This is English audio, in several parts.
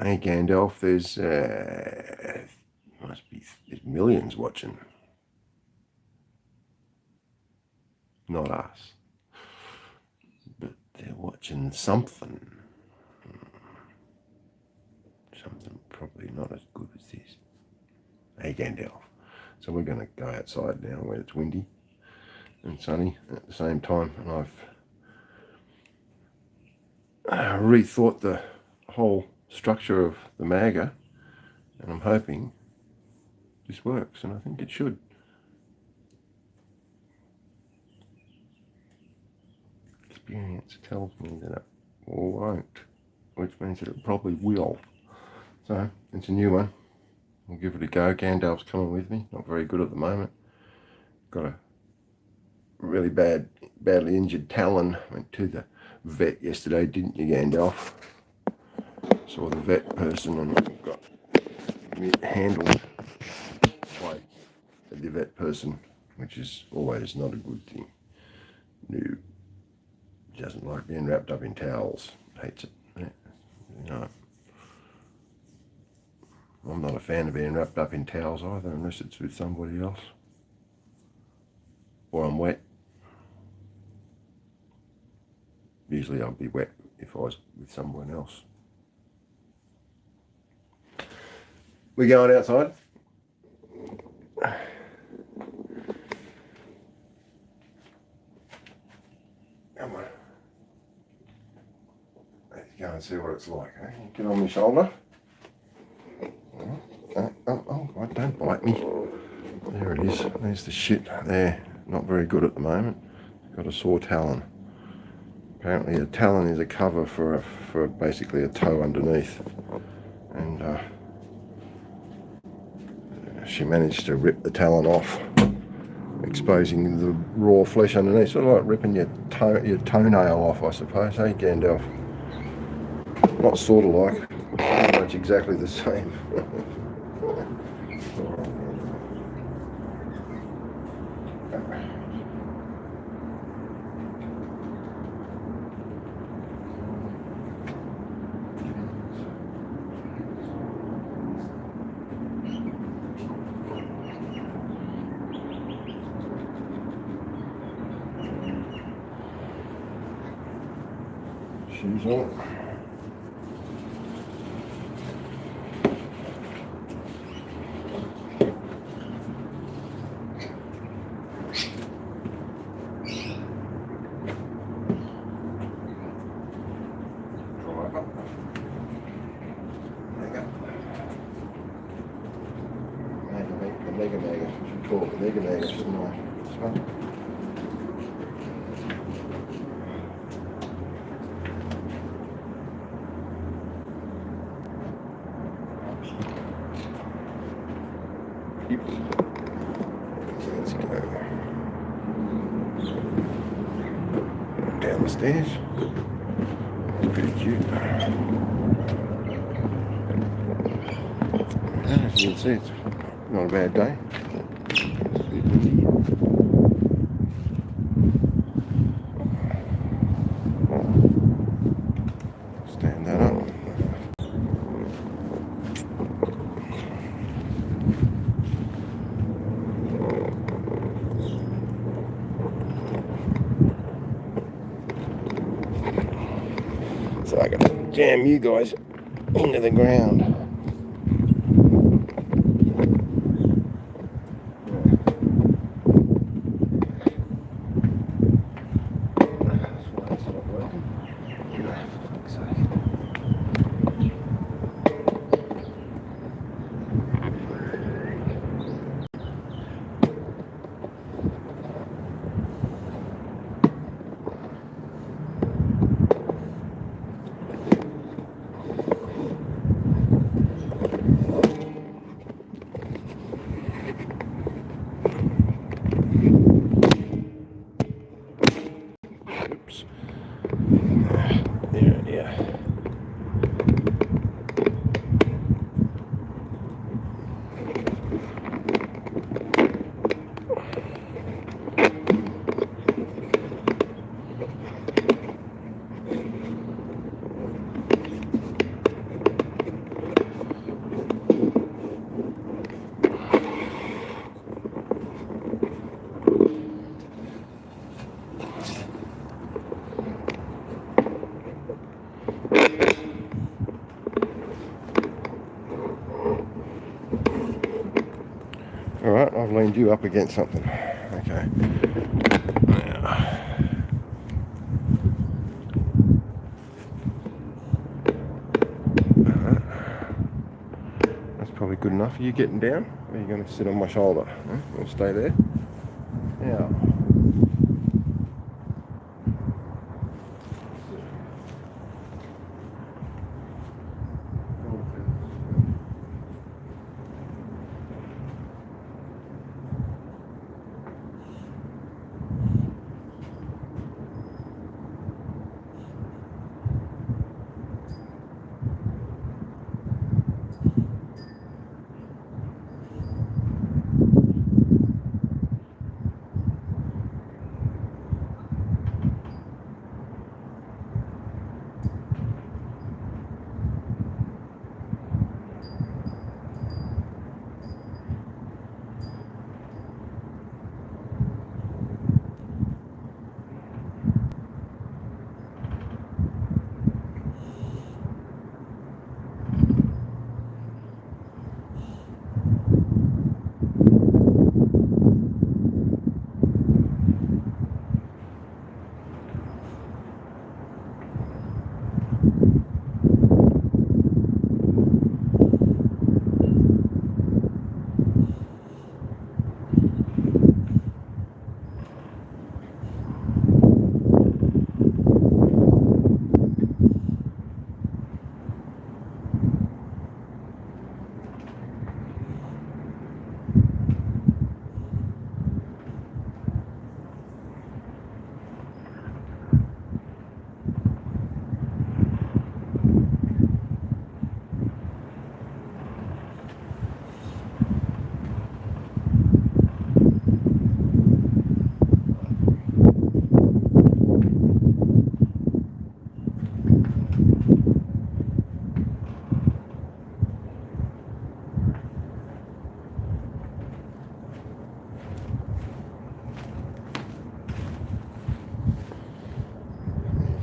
Hey Gandalf, there's there's millions watching. Not us. But they're watching something. Something probably not as good as this. Hey Gandalf. So we're going to go outside now where it's windy and sunny at the same time. And I've rethought the whole structure of the M.A.G.A. And I'm hoping this works, and I think it should. Experience tells me that it won't, which means that it probably will. So it's a new one. We'll give it a go. Gandalf's coming with me. Not very good at the moment. Got a really badly injured talon. Went to the vet yesterday, didn't you, Gandalf? Saw the vet person and got handled by the vet person, which is always not a good thing. No, doesn't like being wrapped up in towels. Hates it. You know, I'm not a fan of being wrapped up in towels either, unless it's with somebody else. Or I'm wet. Usually I'll be wet if I was with someone else. We're going outside. Come on. Let's go and see what it's like. Eh? Get on my shoulder. Oh, don't bite me. There it is. There's the shit there. Not very good at the moment. Got a sore talon. Apparently a talon is a cover for basically a toe underneath. And she managed to rip the talon off, exposing the raw flesh underneath. Sort of like ripping your toenail off, I suppose. Hey, Gandalf? Not sort of like. Pretty much exactly the same. Shoes on. M.A.G.A. I should call it M.A.G.A, shouldn't I? This one. Let's go down the stairs. It's pretty cute. As you can see, it's not a bad day. Stand that up. So I gotta jam you guys into the ground. I've leaned you up against something. Okay. Now, that's probably good enough. Are you getting down? Or are you going to sit on my shoulder? Huh? You'll stay there? Yeah.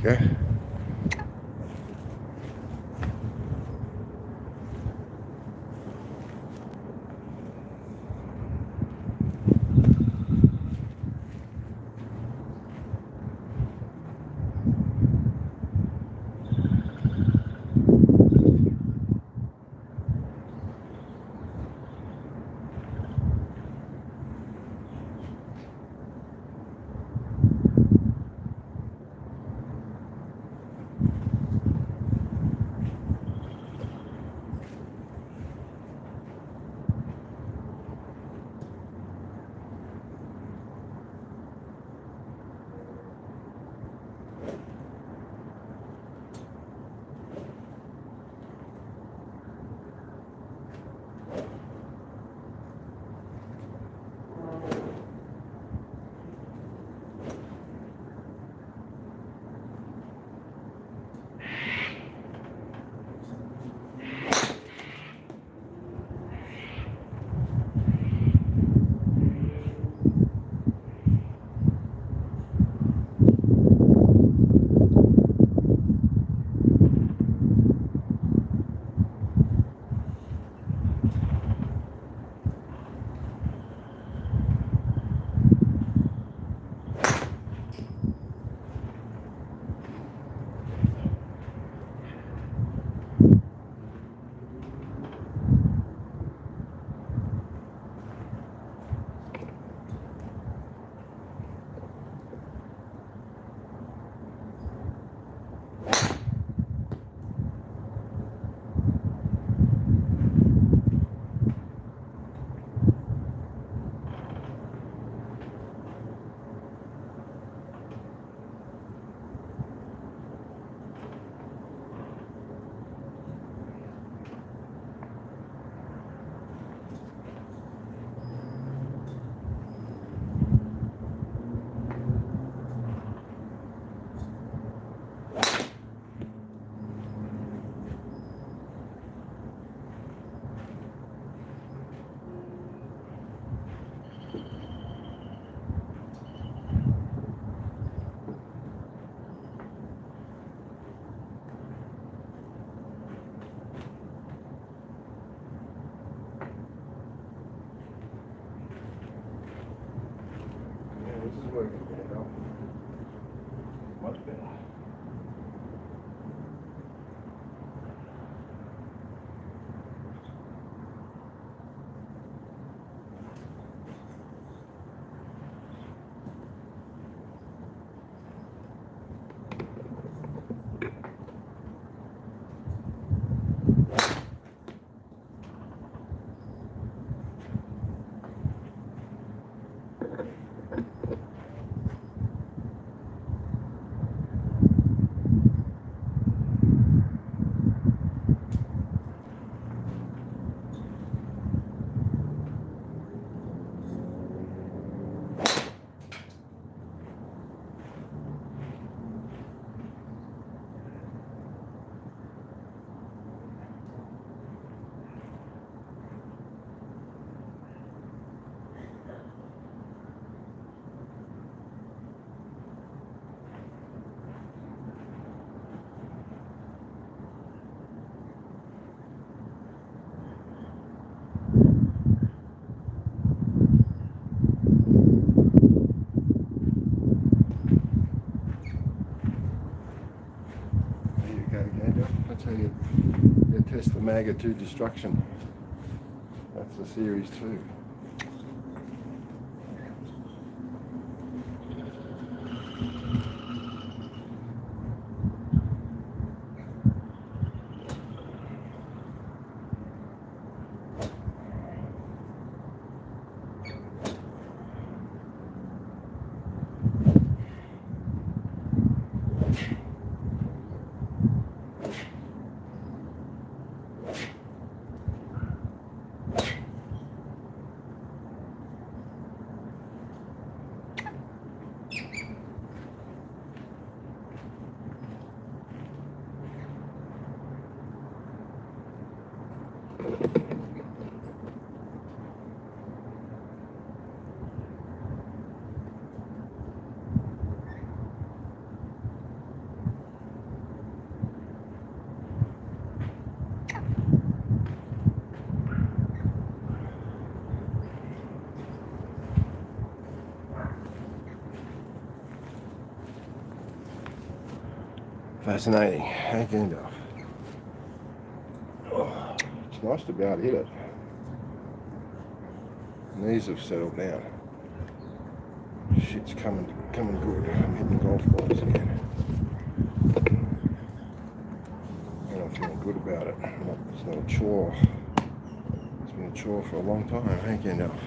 There you go. the M.A.G.A to destruction. That's the series 2. Fascinating. Hey, Gandalf. Oh, it's nice to be able to hit it. Knees have settled down. Shit's coming good. I'm hitting golf balls again. And I'm feeling good about it. It's not a chore. It's been a chore for a long time. Hey, Gandalf.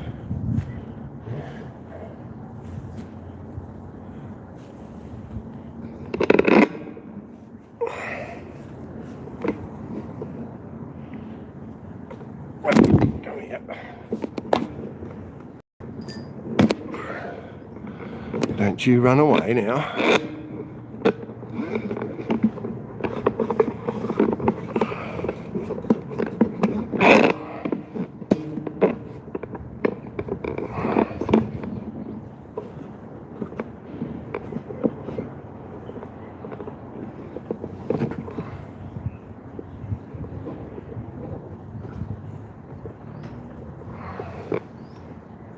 Don't you run away now.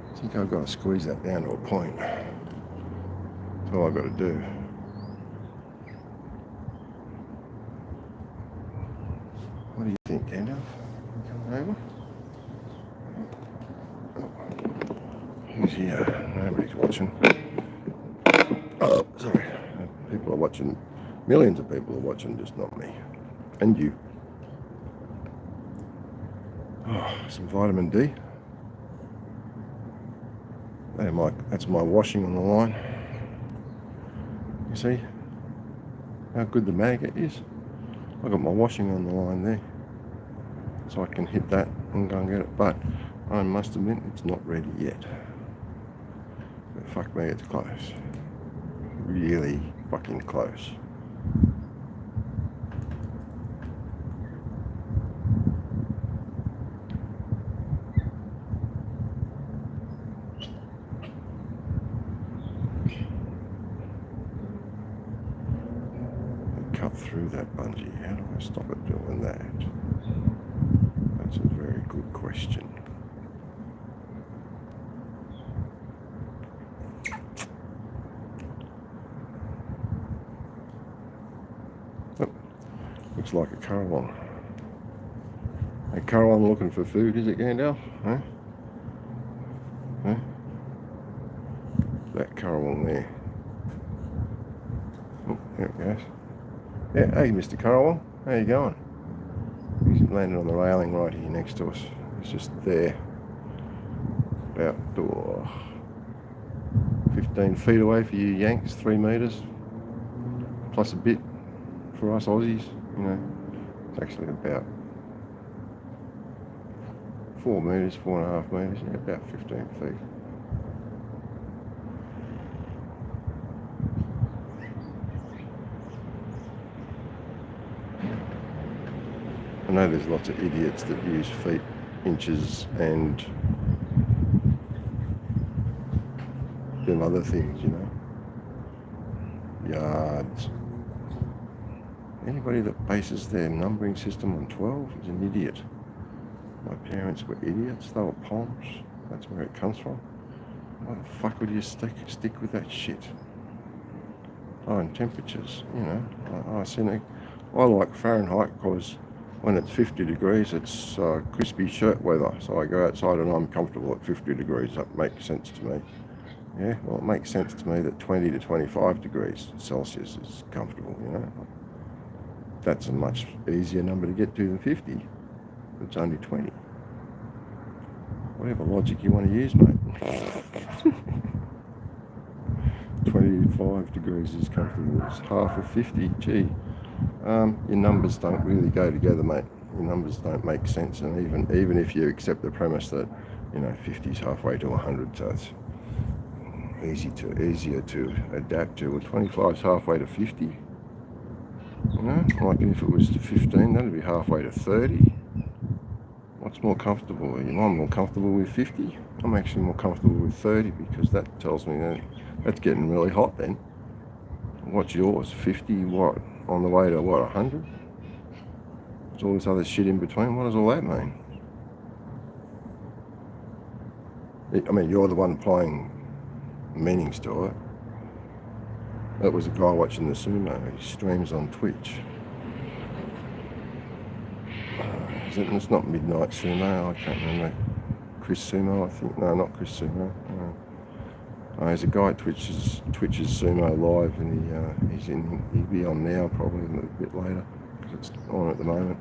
I think I've got to squeeze that down to a point. That's all I've got to do. What do you think, Gandalf? Coming over? Who's here? Nobody's watching. Oh, sorry. People are watching. Millions of people are watching, just not me. And you. Oh, some vitamin D. That's my washing on the line. You see how good the M.A.G.A is? I've got my washing on the line there. So I can hit that and go and get it. But I must admit, it's not ready yet. But fuck me, it's close. Really fucking close. Cut through that bungee. How do I stop it doing that? That's a very good question. Oh, looks like a Currawong. A Currawong looking for food, is it, Gandalf? Huh? Huh? That Currawong there. Oh, there it goes. Yeah, hey, Mr. Currawong, how you going? He's landed on the railing right here next to us. He's just there, about 15 feet away for you Yanks, 3 metres, plus a bit for us Aussies. You know, it's actually about 4 metres, 4.5 metres, yeah, about 15 feet. I know there's lots of idiots that use feet, inches and them other things, you know. Yards. Anybody that bases their numbering system on 12 is an idiot. My parents were idiots, they were palms. That's where it comes from. Why the fuck would you stick with that shit? Oh, and temperatures, you know. I like Fahrenheit because When it's 50 degrees, it's crispy shirt weather. So I go outside and I'm comfortable at 50 degrees. That makes sense to me. Yeah, well, it makes sense to me that 20 to 25 degrees Celsius is comfortable, you know. That's a much easier number to get to than 50. It's only 20. Whatever logic you want to use, mate. 25 degrees is comfortable. It's half of 50. Gee, your numbers don't really go together, mate. Your numbers don't make sense. And even if you accept the premise that, you know, 50 is halfway to 100, so it's easier to adapt to. Well, 25 is halfway to 50. You know, like if it was 15, that'd be halfway to 30. What's more comfortable? You know, I'm more comfortable with 50. I'm actually more comfortable with 30 because that tells me that that's getting really hot then. What's yours? 50 what? On the way to what, 100? There's all this other shit in between. What does all that mean? I mean, you're the one applying meanings to it. That was a guy watching the sumo. He streams on Twitch. It's not Midnight Sumo, I can't remember. Chris Sumo, I think. No, not Chris Sumo. There's a guy Twitches Sumo live, and he'll be on now probably a little bit later because it's on at the moment.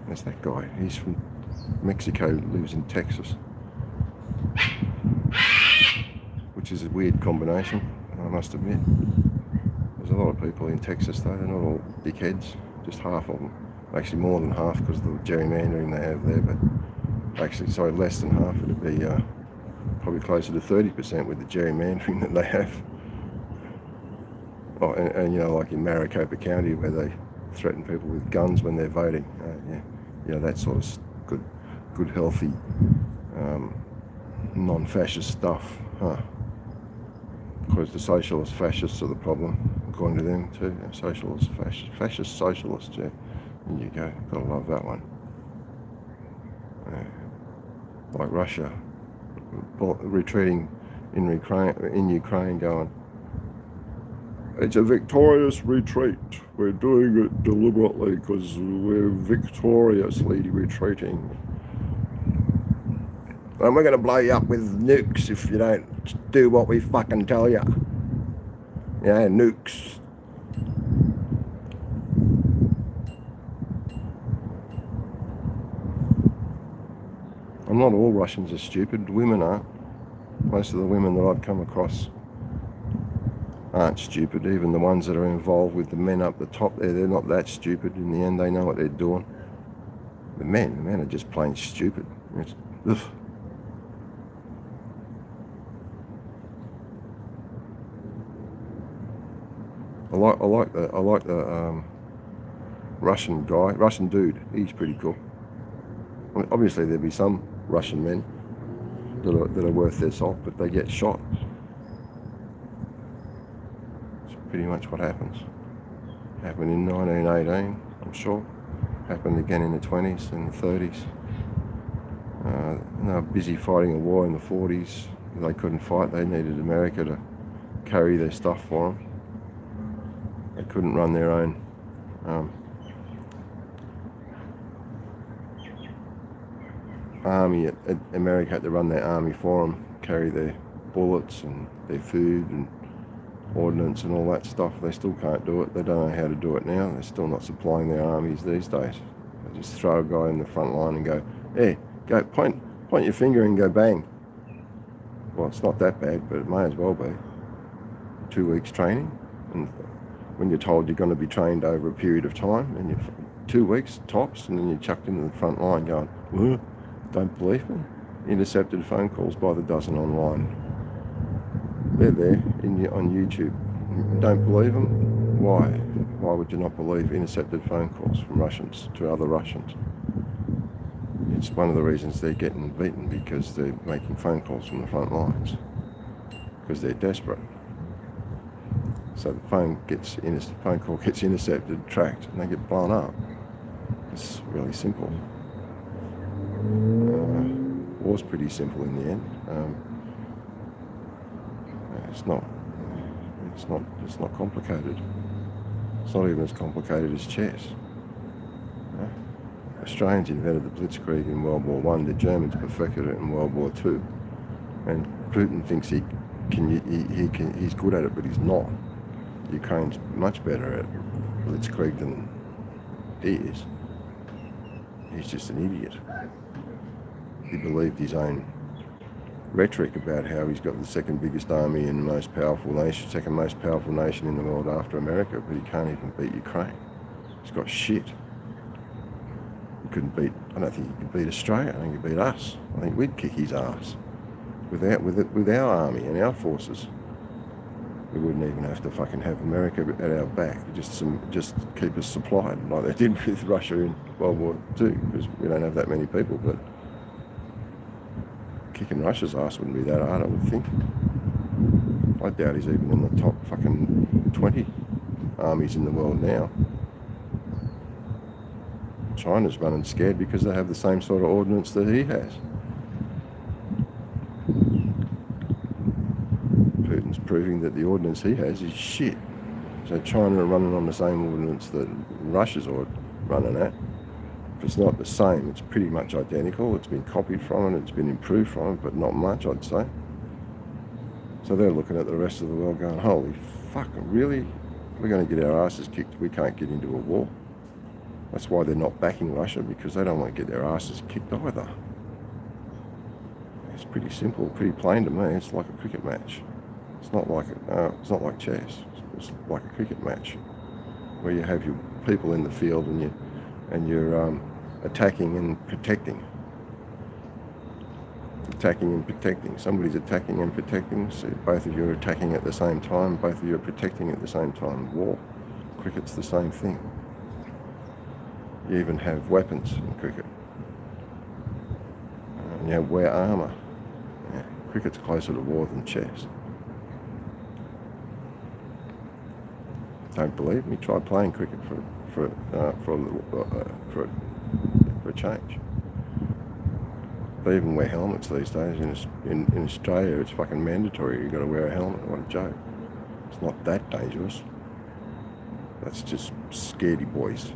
That's that guy. He's from Mexico, lives in Texas, which is a weird combination, I must admit. There's a lot of people in Texas though. They're not all dickheads. Just half of them. Actually more than half because of the gerrymandering they have there, but actually, sorry, less than half. It'd be probably closer to 30% with the gerrymandering that they have. Oh, and you know, like in Maricopa County where they threaten people with guns when they're voting. Yeah, that sort of good healthy, non-fascist stuff, huh? Because the socialist fascists are the problem, according to them too. Socialist, fascist socialists, yeah. There you go, gotta love that one. Like Russia, retreating in Ukraine going, it's a victorious retreat. We're doing it deliberately because we're victoriously retreating. And we're going to blow you up with nukes if you don't do what we fucking tell you. Yeah, nukes. And not all Russians are stupid. Women aren't. Most of the women that I've come across aren't stupid. Even the ones that are involved with the men up the top there, they're not that stupid. In the end, they know what they're doing. The men are just plain stupid. Ugh. I like the Russian dude. He's pretty cool. I mean, obviously there'd be some Russian men that are worth their salt, but they get shot. It's pretty much what happens. Happened in 1918, I'm sure. Happened again in the 20s and the 30s. They were busy fighting a war in the 40s. They couldn't fight. They needed America to carry their stuff for them. They couldn't run their own army. America had to run their army for them, carry their bullets and their food and ordnance and all that stuff. They still can't do it. They don't know how to do it now. They're still not supplying their armies these days. They just throw a guy in the front line and go, hey, go point your finger and go bang. Well, it's not that bad, but it may as well be. 2 weeks training, and when you're told you're going to be trained over a period of time, and you're 2 weeks tops, and then you're chucked into the front line going, well, don't believe me? Intercepted phone calls by the dozen online. They're there on YouTube. Don't believe them? Why? Why would you not believe intercepted phone calls from Russians to other Russians? It's one of the reasons they're getting beaten, because they're making phone calls from the front lines, because they're desperate. So the phone call gets intercepted, tracked, and they get blown up. It's really simple. War's pretty simple in the end. It's not complicated. It's not even as complicated as chess. Australians invented the Blitzkrieg in World War One. The Germans perfected it in World War Two. And Putin thinks he's good at it, but he's not. Ukraine's much better at Blitzkrieg than he is. He's just an idiot. He believed his own rhetoric about how he's got the second biggest army and the most powerful nation, second most powerful nation in the world after America, but he can't even beat Ukraine. He's got shit. He couldn't beat, I don't think he could beat Australia. I think he could beat us. I think we'd kick his ass. With our army and our forces. We wouldn't even have to fucking have America at our back, just keep us supplied like they did with Russia in World War II, because we don't have that many people, but kicking Russia's ass wouldn't be that hard, I would think. I doubt he's even in the top fucking 20 armies in the world now. China's running scared because they have the same sort of ordnance that he has. Putin's proving that the ordnance he has is shit. So China are running on the same ordnance that Russia's running at. If it's not the same, it's pretty much identical. It's been copied from it, it's been improved from it, but not much, I'd say. So they're looking at the rest of the world going, holy fuck, really? We're going to get our asses kicked. We can't get into a war. That's why they're not backing Russia, because they don't want to get their asses kicked either. It's pretty simple, pretty plain to me. It's like a cricket match. It's not like chess. It's like a cricket match where you have your people in the field and you're attacking and protecting. Attacking and protecting. Somebody's attacking and protecting. So both of you are attacking at the same time. Both of you are protecting at the same time. War. Cricket's the same thing. You even have weapons in cricket. And you wear armour. Yeah. Cricket's closer to war than chess. Don't believe me? Try playing cricket for a change. They even wear helmets these days. In Australia, it's fucking mandatory. You've got to wear a helmet. What a joke. It's not that dangerous. That's just scaredy boys.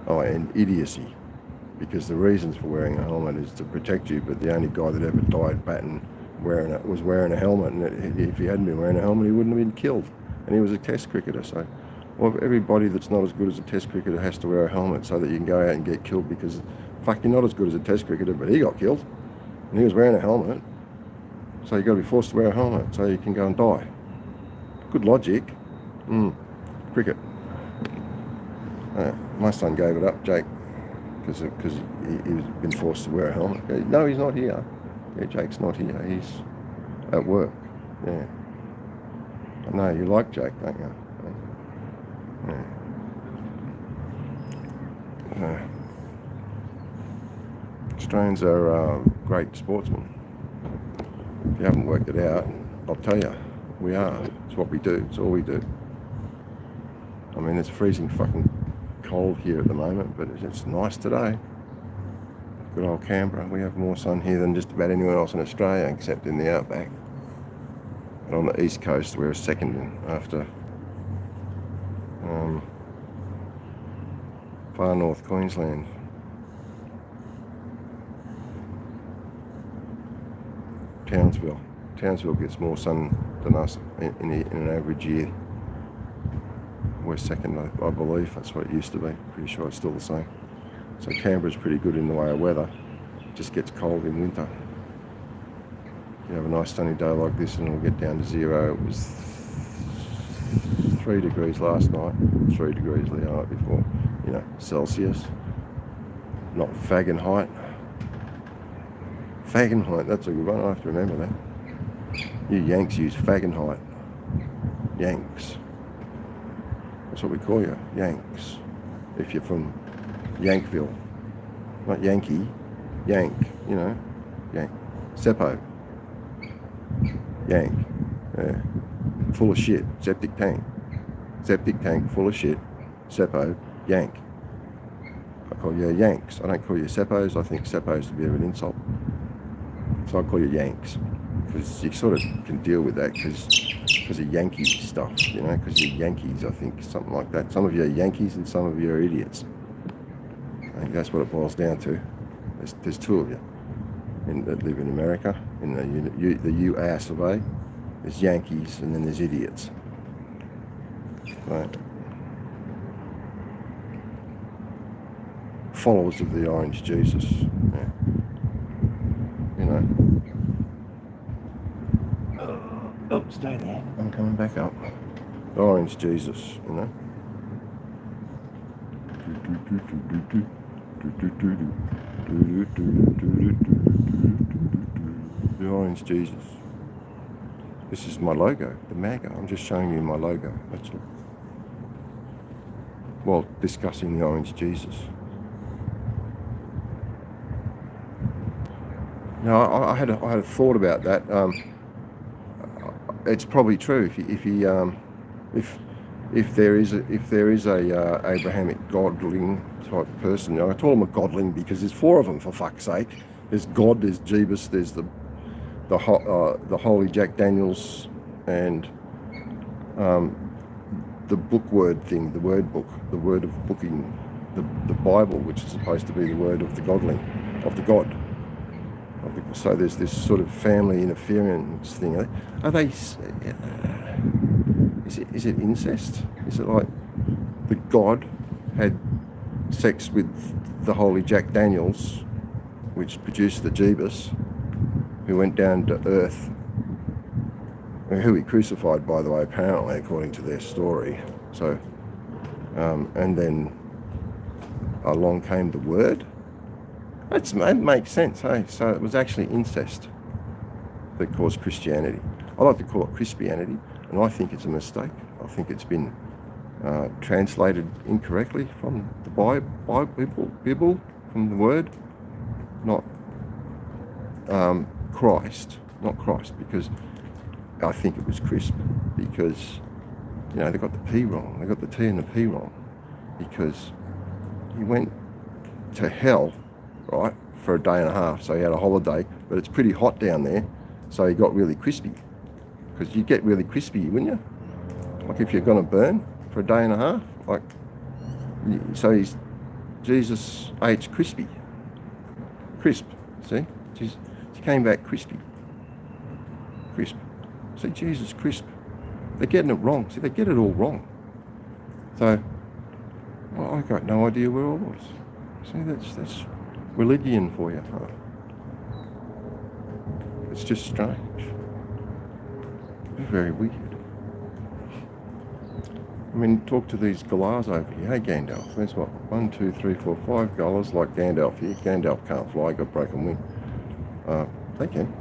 Oh, and idiocy. Because the reasons for wearing a helmet is to protect you, but the only guy that ever died batting was wearing a helmet, and if he hadn't been wearing a helmet, he wouldn't have been killed. And he was a test cricketer, so well, everybody that's not as good as a test cricketer has to wear a helmet so that you can go out and get killed, because fuck, you're not as good as a test cricketer, but he got killed and he was wearing a helmet, so you've got to be forced to wear a helmet so you can go and die. Good logic. Cricket. My son gave it up, Jake, because he's been forced to wear a helmet. No, he's not here. Yeah, Jake's not here. He's at work. Yeah. I know, you like Jake, don't you? Yeah. Australians are great sportsmen. If you haven't worked it out, I'll tell you, we are. It's what we do. It's all we do. I mean, it's freezing fucking cold here at the moment, but it's nice today. Good old Canberra. We have more sun here than just about anyone else in Australia, except in the outback. And on the east coast, we're second in after far north Queensland. Townsville gets more sun than us in an average year. We're second, I believe. That's what it used to be. Pretty sure it's still the same. So Canberra's pretty good in the way of weather. It just gets cold in winter. You have a nice sunny day like this and it'll get down to 0. It was 3 degrees last night, 3 degrees the night before. You know, Celsius, not Fahrenheit. Fahrenheit, that's a good one. I have to remember that. You Yanks use Fahrenheit. Yanks. That's what we call you, Yanks. If you're from Yankville. Not Yankee, Yank, you know, Yank. Seppo. Yank. Yeah. Full of shit. Septic tank. Septic tank full of shit. Seppo. Yank. I call you Yanks. I don't call you Seppos. I think Seppos is a bit of an insult. So I call you Yanks. Because you sort of can deal with that because of Yankee stuff, you know, because you're Yankees, I think, something like that. Some of you are Yankees and some of you are idiots. I think that's what it boils down to. There's two of you that live in America, in the US of A. There's Yankees and then there's idiots. Right. Followers of the Orange Jesus. Yeah. You know. Oh, stay there. I'm coming back up. The Orange Jesus, you know. The Orange Jesus. This is my logo, the M.A.G.A. I'm just showing you my logo, that's all. While discussing the Orange Jesus. Now, I had a thought about that. It's probably true if there is a Abrahamic godling type person. I call him a godling because there's four of them, for fuck's sake. There's God, there's Jeebus, there's the holy Jack Daniels, and the book word thing, the word book, the word of booking, the Bible, which is supposed to be the word of the godling, of the God. So there's this sort of family interference thing. Are they? Is it incest? Is it like the God had sex with the holy Jack Daniels, which produced the Jeebus, who went down to earth, who he crucified, by the way, apparently, according to their story. So, and then along came the Word. It makes sense, hey? So it was actually incest that caused Christianity. I like to call it Crispianity, and I think it's a mistake. I think it's been translated incorrectly from the Bible, from the Word, not Christ, because I think it was crisp, because, you know, they got the P wrong, they got the T and the P wrong, because he went to hell, right, for a day and a half, so he had a holiday, but it's pretty hot down there, so he got really crispy, because you get really crispy, wouldn't you? Like if you're going to burn for a day and a half, like, so Jesus ate crisp, see? Jesus, he came back crisp. See, Jesus crisp. They're getting it wrong. See, they get it all wrong. So, well, I got no idea where I was. See, that's religion for you. Huh? It's just strange. Very weird. I mean, talk to these Galahs over here. Hey, Gandalf, there's what? 1, 2, 3, 4, 5 Galahs like Gandalf here. Gandalf can't fly, got broken wing. They can.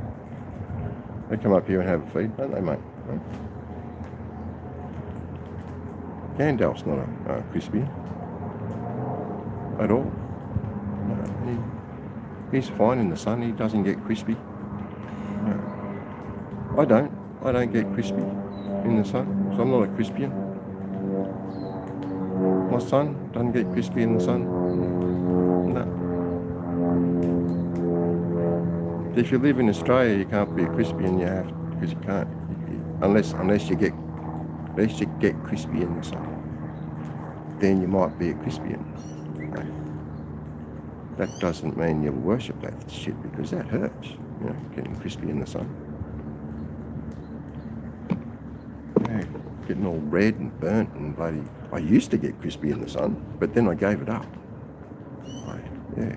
They come up here and have a feed, don't they, mate? Huh? Gandalf's not a Crispian at all. No, he's fine in the sun. He doesn't get crispy. No. I don't get crispy in the sun, so I'm not a Crispian. My son doesn't get crispy in the sun. No. If you live in Australia, you can't be a Crispian. You have to, because you can't, unless you get crispy in the sun. Then you might be a Crispian. No. That doesn't mean you'll worship that shit, because that hurts. You know, getting crispy in the sun. Yeah, getting all red and burnt and bloody. I used to get crispy in the sun, but then I gave it up. Yeah,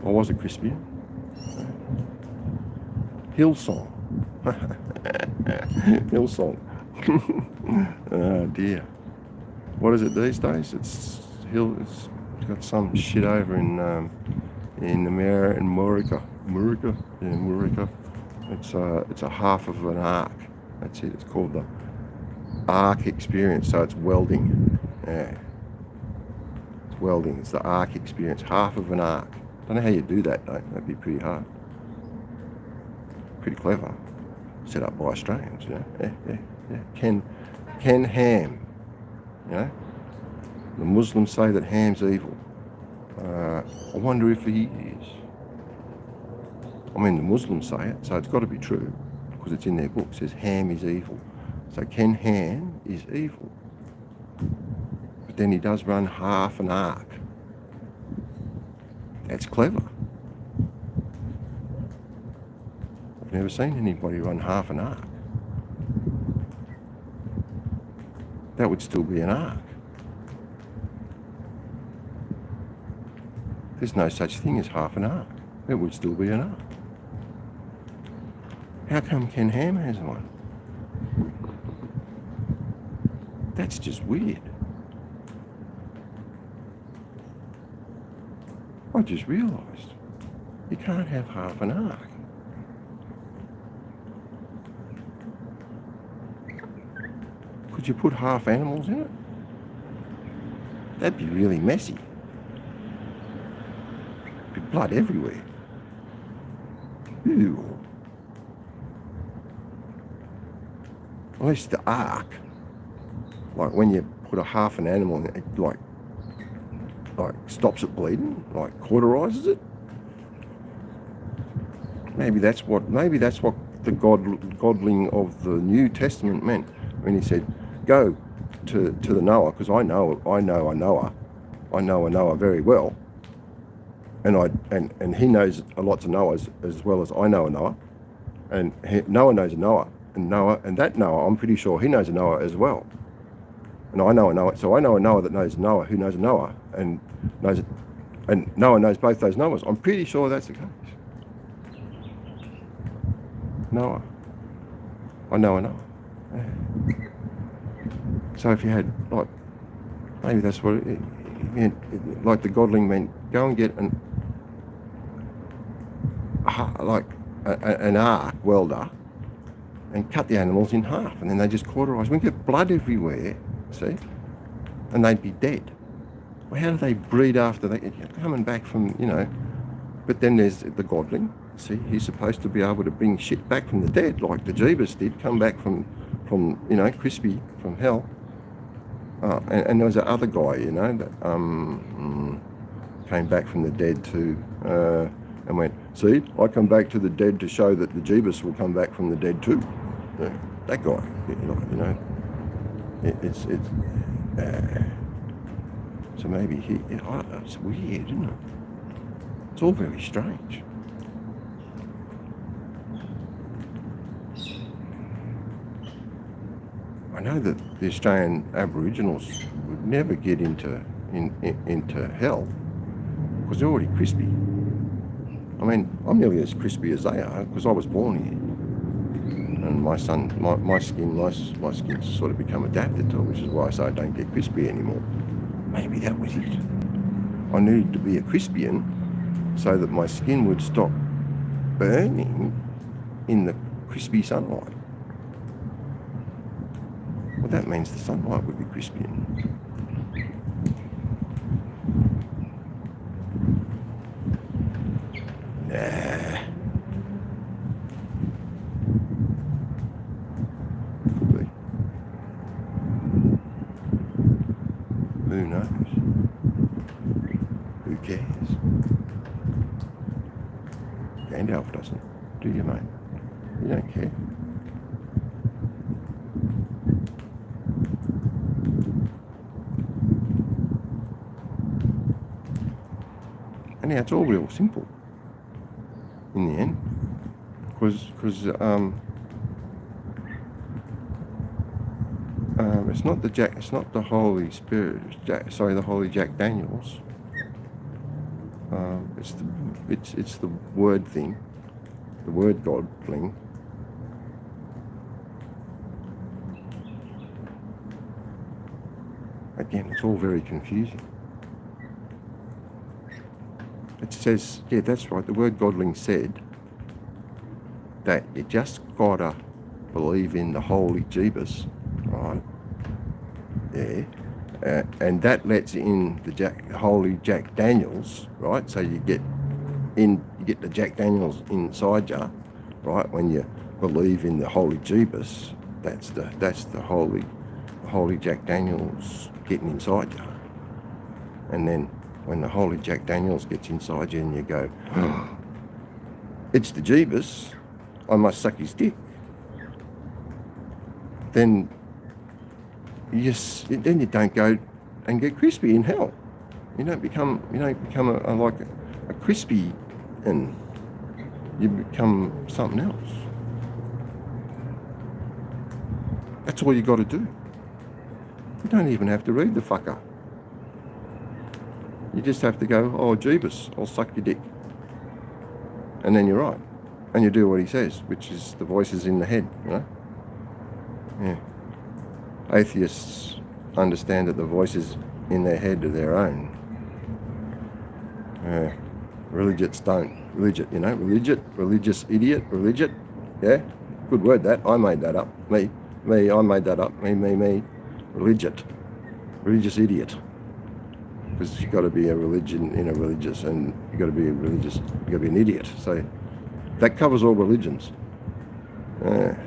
I was a Crispian. Hillsong. Hillsong. Oh dear. What is it these days? It's got some shit over in Murica. Yeah, Murica. It's a half of an arc. That's it. It's called the arc experience. So it's welding. Yeah. It's welding. It's the arc experience. Half of an arc. Don't know how you do that though. That'd be pretty hard. Pretty clever. Set up by Australians, you know. Yeah. Ken Ham. You know. The Muslims say that ham's evil. I wonder if he is. I mean, the Muslims say it, so it's got to be true, because it's in their book. It says ham is evil. So Ken Ham is evil. But then he does run half an arc. That's clever. I've never seen anybody run half an arc. That would still be an arc. There's no such thing as half an arc. It would still be an arc. How come Ken Ham has one? That's just weird. I just realised you can't have half an arc. Could you put half animals in it? That'd be really messy. Be blood everywhere. Ew. At least the arc, like when you put a half an animal in it, like stops it bleeding, like cauterizes it. Maybe that's what the godling of the New Testament meant when he said, "Go to the Noah," because I know a Noah very well, and he knows lots of Noahs as well as I know a Noah, and Noah knows a Noah, and that Noah, I'm pretty sure he knows a Noah as well, and I know a Noah, so I know a Noah that knows Noah who knows a Noah, and Noah knows both those Noahs. I'm pretty sure that's the case. Noah. I know a Noah. Yeah. So if you had, like, maybe that's what it meant, like the godling meant, go and get an arc welder and cut the animals in half, and then they just cauterize. We get blood everywhere, see, and they'd be dead. Well, how do they breed after they coming back from, But then there's the godling. See, he's supposed to be able to bring shit back from the dead, like the Jeebus did, come back from crispy from hell. And there was that other guy, that came back from the dead too, and went, "See, I come back to the dead to show that the Jeebus will come back from the dead too." Yeah, that guy, so maybe it's weird, isn't it? It's all very strange. I know that the Australian Aboriginals would never get into hell because they're already crispy. I mean, I'm nearly as crispy as they are because I was born here, and my skin's sort of become adapted to it, which is why I say I don't get crispy anymore. Maybe that was it. I needed to be a crispian so that my skin would stop burning in the crispy sunlight. Well, that means the sunlight would be crispian. Nah. Could be. Who knows? Who cares? Gandalf doesn't, do you, mate? You don't care. And yeah, it's all real simple in the end, because it's not the Holy Spirit. The Holy Jack Daniels. It's the word thing, the word godling. Again, it's all very confusing. It says, yeah, that's right, the word godling said that you just gotta believe in the holy Jeebus, right? Yeah. And that lets in the holy Jack Daniels, right? So you get the Jack Daniels inside you, right? When you believe in the holy Jeebus, that's the holy Jack Daniels getting inside you. And then when the holy Jack Daniels gets inside you and you go, oh, it's the Jeebus, I must suck his dick, then you don't go and get crispy in hell. You don't become like a crispy, and you become something else. That's all you got to do. You don't even have to read the fucker. You just have to go, oh, Jeebus, I'll suck your dick. And then you're right. And you do what he says, which is the voices in the head, you know? Yeah. Atheists understand that the voices in their head are their own. Religious don't. Religious, you know? Religious idiot, religious. Yeah? Good word, that. I made that up. Me, I made that up. Me. Religious. Religious idiot. Because you've got to be a religion in a religious, and you've got to be a religious, you've got to be an idiot. So that covers all religions. Where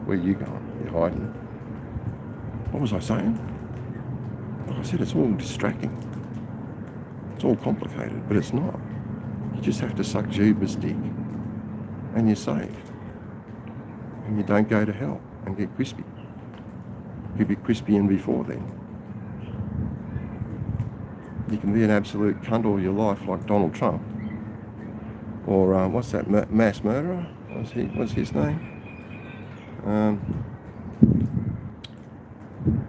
are you going? You're hiding. What was I saying? Like I said, it's all distracting. It's all complicated, but it's not. You just have to suck Jeebus dick, and you're safe. And you don't go to hell and get crispy. You'll be crispy in before then. You can be an absolute cunt all your life like Donald Trump. Or what's that, mass murderer? What's his name?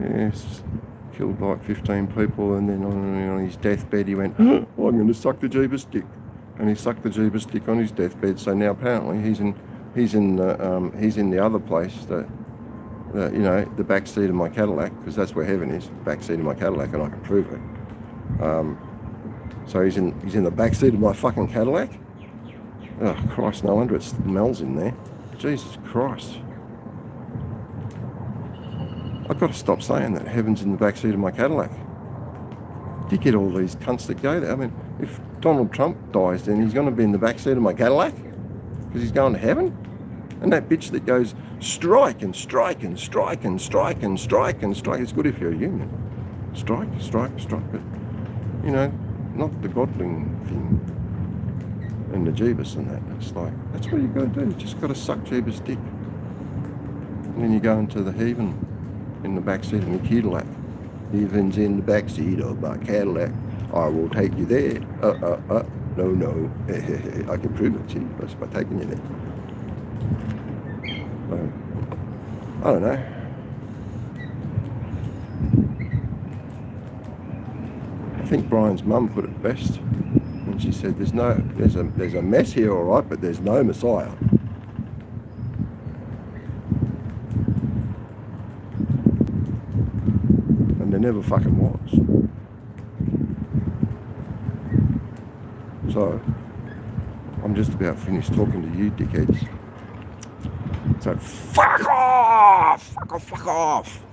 Yes, killed like 15 people, and then on his deathbed he went, oh, I'm going to suck the Jeebus dick. And he sucked the Jeebus dick on his deathbed, so now apparently he's in the other place, that you know, the back seat of my Cadillac, because that's where heaven is, back seat of my Cadillac, and I can prove it. So he's in the back seat of my fucking Cadillac. Oh Christ, no wonder it smells in there. Jesus Christ. I've got to stop saying that heaven's in the back seat of my Cadillac. You get all these cunts that go there. I mean, if Donald Trump dies, then he's going to be in the back seat of my Cadillac because he's going to heaven. And that bitch that goes strike and strike and strike and strike and strike and strike. It's good if you're a union. Strike, but you know, not the Godling thing and the Jeebus and that. It's like, that's what you got to do. You just got to suck Jeebus dick. And then you go into the heaven in the back seat of my Cadillac. Heaven's in the back seat of my Cadillac. I will take you there. No. I can prove it to you just by taking you there. So, I don't know. I think Brian's mum put it best when she said, there's a mess here, all right, but there's no Messiah. And there never fucking was. So I'm just about finished talking to you dickheads. So fuck off! Fuck off!